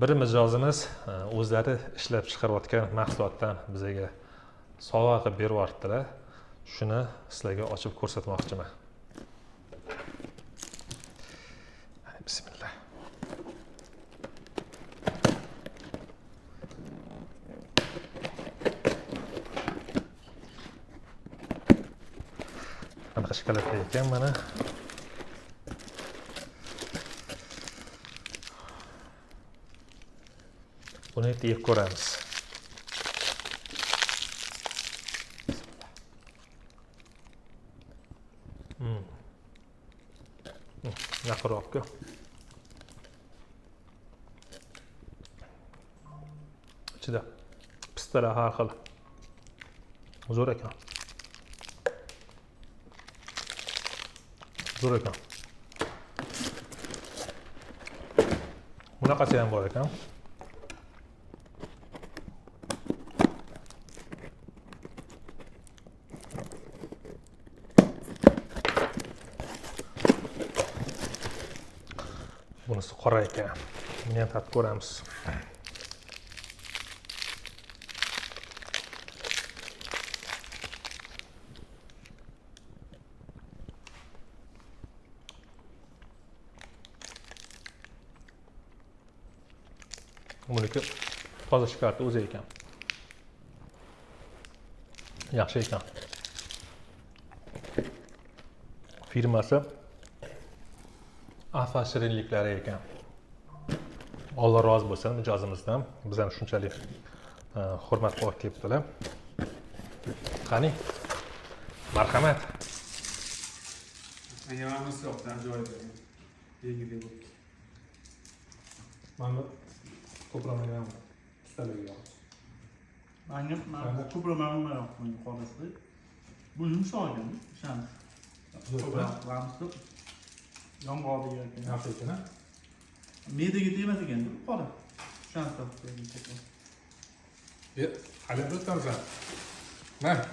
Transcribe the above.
bir mijozimiz o'zlari ishlab chiqarayotgan mahsulotdan bizga sovg'a qilib beryaptilar. Shuni sizlarga ochib ko'rsatmoqchiman. Bismillah. Qanaqa shokoladli ekan mana. Buni yeb ko'ramiz. Yaqinroqqa. Ichida pistalar har xil. Zo'r ekan. Zo'r ekan. Bunaqasi ham bor ekan. Bunisi qora ekan. Buni ham tatib ko'ramiz. Buniki toza shokoladni o'zi ekan. Yaxshi ekan. Firmasi Afa shirinliklari ekan. Alloh rozi bo'lsin mijozimizdan. Biz ham shunchalik hurmat qilib kelibdilar. Qani? Marhamat. Ayağımız yoktan joyda. Yegide bu. Mana ko'proq ustalarga. Annem ko'proq men qolishdi. Bu yumshoqmi? Ishonch. Ko'proq ramsli. Yomg'irli ekan. Yaxshi ekan. Medaga temas ekan, qora. Ishonch topdim. Hali o'tamiz. Mana